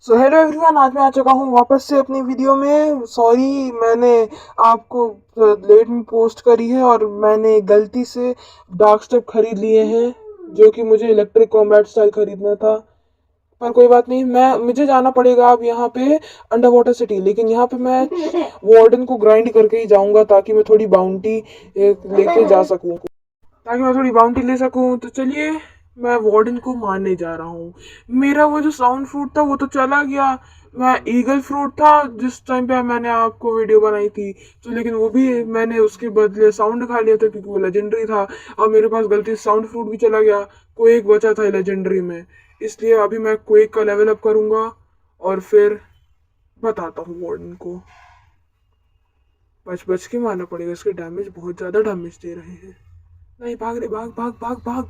So hello everyone, आज मैं आ चुका हूँ वापस से अपनी वीडियो में। सॉरी, मैंने आपको लेट में पोस्ट करी है और मैंने गलती से डार्क स्टेप खरीद लिए हैं, जो कि मुझे इलेक्ट्रिक कॉम्बैट स्टाइल खरीदना था। पर कोई बात नहीं, मैं मुझे जाना पड़ेगा अब यहाँ पे अंडर वाटर सिटी। लेकिन यहाँ पे मैं वार्डन को ग्राइंड करके ही जाऊंगा ताकि मैं थोड़ी बाउंटी लेके जा सकूँ, ताकि मैं थोड़ी बाउंटी ले सकूं। तो चलिए, मैं वार्डन को मारने जा रहा हूँ। मेरा वो जो साउंड फ्रूट था वो तो चला गया। मैं ईगल फ्रूट था जिस टाइम पे मैंने आपको वीडियो बनाई थी, तो लेकिन वो भी मैंने उसके बदले साउंड खा लिया था क्योंकि वो लेजेंडरी था। और मेरे पास गलती से साउंड फ्रूट भी चला गया। क्वेक बचा था लेजेंडरी में, इसलिए अभी मैं क्वेक का लेवल अप करूंगा और फिर बताता हूँ वार्डन को। बच बच के मारना पड़ेगा, इसके डैमेज बहुत ज्यादा डैमेज दे रहे हैं। नहीं, भाग रे, भाग भाग भाग भाग।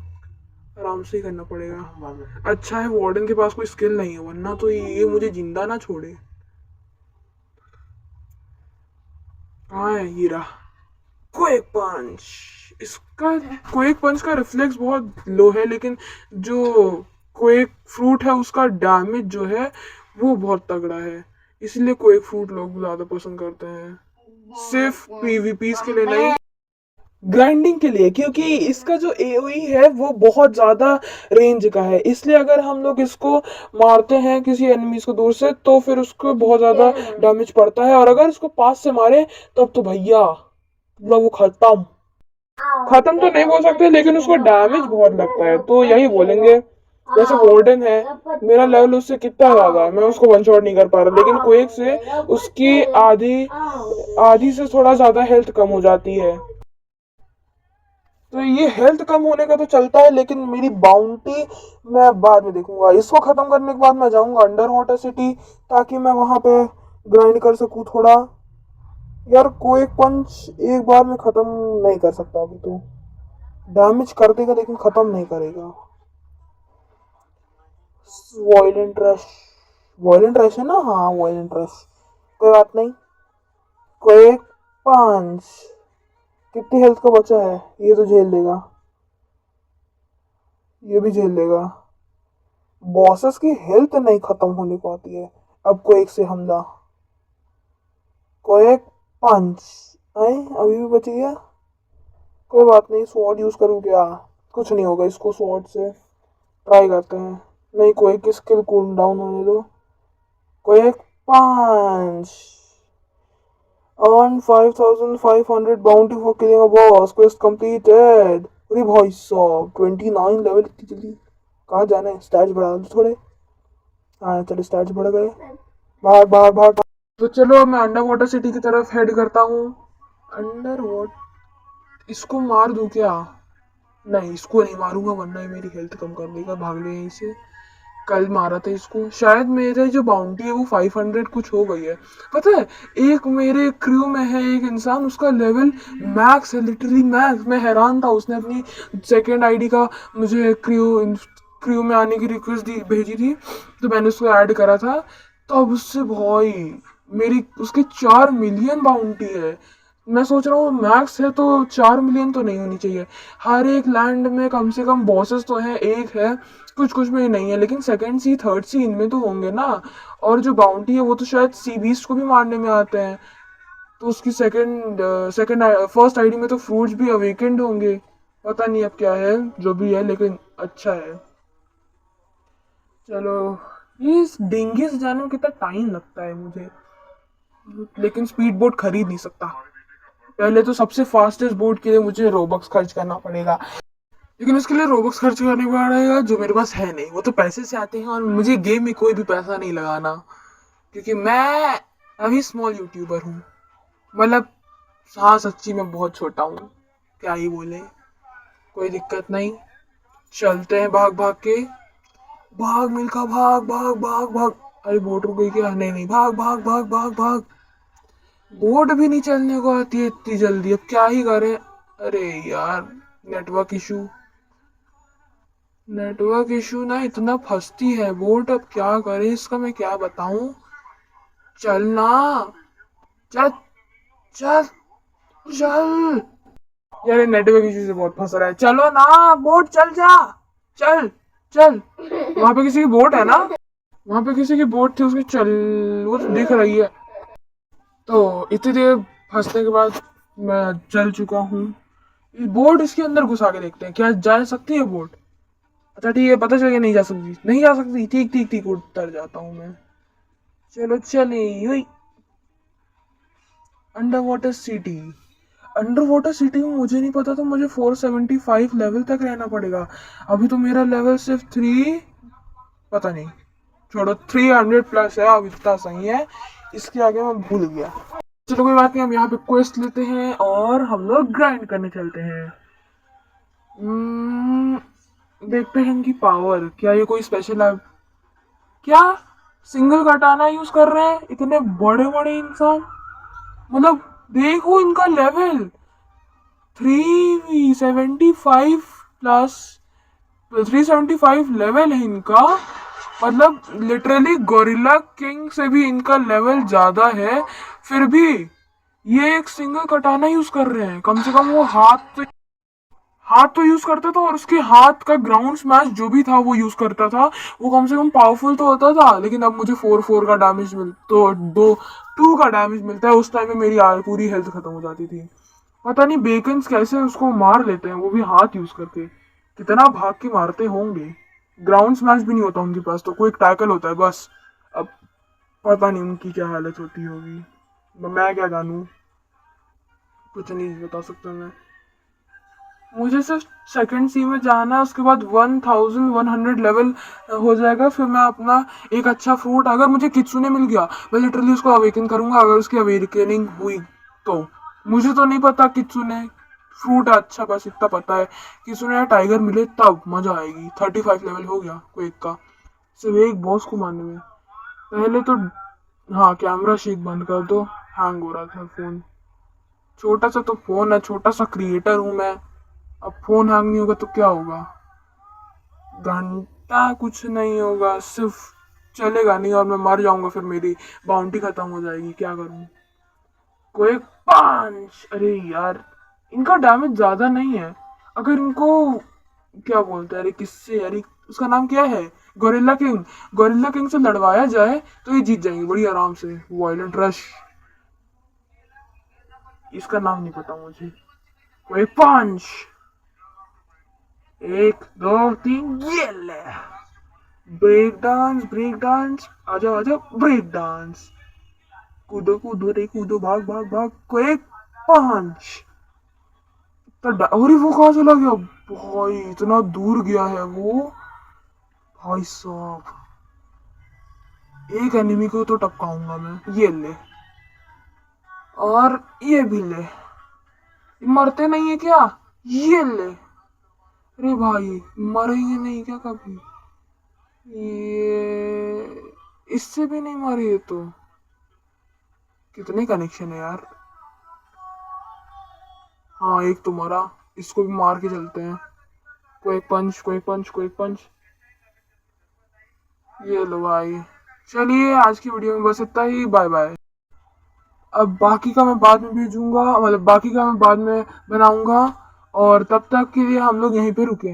आराम से ही करना पड़ेगा। अच्छा है वार्डन के पास कोई स्किल नहीं है, वरना तो ये मुझे जिंदा ना छोड़े। कहाँ है हीरा? क्विक पंच। इसका क्विक पंच का रिफ्लेक्स बहुत लो है, लेकिन जो क्विक फ्रूट है उसका डैमेज जो है वो बहुत तगड़ा है। इसलिए क्विक फ्रूट लोग ज्यादा पसंद करते हैं, सिर्फ पीवीपीस के लिए नहीं, ग्राइंडिंग के लिए। क्योंकि इसका जो एओई है वो बहुत ज्यादा रेंज का है, इसलिए अगर हम लोग इसको मारते हैं किसी एनिमीज को दूर से तो फिर उसको बहुत ज्यादा डैमेज पड़ता है। और अगर इसको पास से मारे तब तो भैया पूरा वो खत्म। खत्म तो नहीं बोल सकते, लेकिन उसको डैमेज बहुत लगता है, तो यही बोलेंगे। जैसे वार्डन है, मेरा लेवल उससे कितना ज्यादा है, मैं उसको वन शॉट नहीं कर पा रहा, लेकिन क्वेक से उसकी आधी आधी से थोड़ा ज्यादा हेल्थ कम हो जाती है। तो ये हेल्थ कम होने का तो चलता है, लेकिन मेरी बाउंटी मैं बाद में देखूंगा। इसको खत्म करने के बाद मैं जाऊंगा अंडर वाटर सिटी, ताकि मैं वहां पे ग्राइंड कर सकूं थोड़ा। यार, कोई पंच एक बार में खत्म नहीं कर सकता, अभी तो डैमेज कर देगा लेकिन खत्म नहीं करेगा। वॉयलेंट रश, वॉयलेंट रश है ना? हाँ, वॉयलेंट रश। कोई बात नहीं। कोई पंच। कितनी हेल्थ का बचा है? ये तो झेल लेगा, ये भी झेल लेगा। बॉसेस की हेल्थ नहीं खत्म होने पाती है। अब को एक से हमला, को एक पंच। आए, अभी भी बच गया। कोई बात नहीं, स्वॉर्ड यूज करूँ क्या? कुछ नहीं होगा इसको स्वॉर्ड से। ट्राई करते हैं। नहीं, कोई की स्किल कूल डाउन होने दो। कोई एक punch. Earn 5500 bounty for killing a boss, quest completed. अरे भाई साहब, 29 लेवल इतनी जल्दी? कहाँ जाना है? स्टैट्स बढ़ा दो थोड़े। हाँ चलो, स्टैट्स बढ़ गए। भाग भाग भाग। तो चलो, मैं अंडर वाटर सिटी की तरफ हेड करता हूँ। अंडर वाटर, इसको मार दूं क्या? नहीं, इसको नहीं मारूंगा वरना ये मेरी हेल्थ कम कर देगा। भाग ले यहीं से। कल मारा था इसको। शायद मेरे जो बाउंटी है वो 500 कुछ हो गई है। पता है, एक मेरे क्रू में है एक इंसान, उसका लेवल मैक्स है, लिटरली मैक्स। मैं हैरान था, उसने अपनी सेकेंड आईडी का मुझे क्रू में आने की रिक्वेस्ट दी भेजी थी, तो मैंने उसको ऐड करा था। तो अब उससे भाई मेरी उसके 4 मिलियन बाउंटी है। मैं सोच रहा हूँ मैक्स है तो 4 मिलियन तो नहीं होनी चाहिए। हर एक लैंड में कम से कम बॉसेस तो हैं, एक है, कुछ कुछ में नहीं है, लेकिन सेकंड सी थर्ड सी इनमें तो होंगे ना। और जो बाउंटी है वो तो शायद सी बीस्ट को भी मारने में आते हैं। तो उसकी सेकंड सेकंड फर्स्ट आईडी में तो फ्रूट्स भी अवेकेंड होंगे। पता नहीं अब क्या है, जो भी है, लेकिन अच्छा है। चलो, ये इस डिंगी से जाने में कितना टाइम लगता है मुझे, लेकिन स्पीड बोट खरीद नहीं सकता। पहले तो सबसे फास्टेस्ट बोट के लिए मुझे रोबक्स खर्च करना पड़ेगा, लेकिन उसके लिए रोबक्स खर्च करने पड़ेगा जो मेरे पास है नहीं। वो तो पैसे से आते हैं और मुझे गेम में कोई भी पैसा नहीं लगाना, क्योंकि मैं अभी स्मॉल यूट्यूबर हूँ। मतलब, हाँ सच्ची में बहुत छोटा हूँ, क्या ही बोले। कोई दिक्कत नहीं, चलते हैं भाग भाग के। भाग मिल्खा, भाग भाग भाग भाग। अरे बोट रुक गई क्या? नहीं नहीं, भाग भाग भाग भाग भाग। बोट भी नहीं चलने को आती है इतनी जल्दी, अब क्या ही करें। अरे यार, नेटवर्क इशू, नेटवर्क इशू ना इतना फंसती है बोट। अब क्या करें इसका, मैं क्या बताऊं। चलना, चल चल चल। यार, नेटवर्क इशू से बहुत फंस रहा है। चलो ना बोट, चल जा, चल चल। वहां पे किसी की बोट है ना? वहां पे किसी की बोट थी, उसकी चल वो तो दिख रही है। तो इतनी देर फंसने के बाद मैं चल चुका हूँ। बोट इसके अंदर घुसा के देखते हैं, क्या जा सकती है बोट। अच्छा ठीक है, पता चल गया नहीं जा सकती, नहीं जा सकती। ठीक ठीक ठीक, उतर जाता हूँ मैं। चलो चले हुई। Under water city. Under water city में मुझे नहीं पता, तो मुझे 475 लेवल तक रहना पड़ेगा। अभी तो मेरा लेवल सिर्फ 3, पता नहीं, छोड़ो, 300 प्लस है, अब इतना सही है। इसके आगे मैं भूल गया। चलो कोई बात नहीं, हम यहाँ पे क्वेस्ट लेते हैं और हम लोग ग्राइंड करने चलते हैं। देखते हैं इनकी पावर, क्या ये कोई स्पेशल है क्या। सिंगल कटाना यूज कर रहे हैं इतने बड़े बड़े इंसान। मतलब देखो इनका लेवल 375 प्लस, 375 लेवल है इनका। मतलब लिटरली गोरिल्ला किंग से भी इनका लेवल ज्यादा है। फिर भी ये एक सिंगल कटाना यूज कर रहे हैं। कम से कम वो हाथ तो यूज करता था, और उसके हाथ का ग्राउंड स्मैश जो भी था वो यूज करता था। वो कम से कम पावरफुल तो होता था। लेकिन अब मुझे 4 का डैमेज तो 2 का डैमेज मिलता है। उस टाइम में मेरी पूरी हेल्थ खत्म हो जाती थी। पता नहीं बेकन्स कैसे उसको मार लेते हैं, वो भी हाथ यूज करके। कितना भाग के मारते होंगे। ग्राउंड स्मैश भी नहीं होता उनके पास, तो कोई टैकल होता है बस। अब पता नहीं उनकी क्या हालत होती होगी, मैं क्या जानू, कुछ नहीं बता सकता मैं। मुझे सिर्फ सेकंड सी में जाना है, उसके बाद 1100 लेवल हो जाएगा। फिर मैं अपना एक अच्छा फ्रूट, अगर मुझे कित्सुने मिल गया, मैं लिटरली उसको अवेकन करूंगा। अगर उसकी अवेकनिंग हुई तो मुझे तो नहीं पता कित्सुने फ्रूट अच्छा, बस इतना पता है कित्सुने या टाइगर मिले तब मजा आएगी। 35 लेवल हो गया क्वेक का, सिर्फ एक बॉस को मारने में। पहले तो हाँ, कैमरा शेक बंद कर दो, हैंग हो रहा था फोन। छोटा सा तो फोन है, छोटा सा क्रिएटर हूँ मैं। अब फोन हैंग नहीं होगा तो क्या होगा। घंटा कुछ नहीं होगा, सिर्फ चलेगा नहीं और मैं मर जाऊंगा। फिर मेरी बाउंटी खत्म हो जाएगी, क्या करूं। कोई पांच, अरे यार इनका डैमेज ज्यादा नहीं है। अगर इनको क्या बोलते हैं, अरे किससे, अरे उसका नाम क्या है, गोरिल्ला किंग। गोरिल्ला किंग से लड़वाया जाए तो ये जीत जाएंगे बड़ी आराम से। वायलेंट रश, इसका नाम नहीं पता मुझे। कोई पांच, 1 2 3, ये ले। ब्रेक डांस, आजा आजा ब्रेक डांस। कूदो कूदो रे कूदो, भाग भाग भाग, क्विक पंच। तो अरे वो कहाँ चला गया भाई, इतना दूर गया है वो। भाई साहब, एक एनिमी को तो टपकाऊंगा मैं, ये ले। और ये भी ले। मरते नहीं है क्या, ये ले। अरे भाई, मरेंगे नहीं क्या कभी। ये इससे भी नहीं मरे, ये तो कितने कनेक्शन है यार। हाँ एक तो मरा, इसको भी मार के चलते हैं। कोई पंच कोई पंच कोई पंच, ये लो भाई। चलिए आज की वीडियो में बस इतना ही, बाय बाय। अब बाकी का मैं बाद में भेजूंगा, मतलब बाकी का मैं बाद में बनाऊंगा। और तब तक के लिए हम लोग यहीं पे रुके।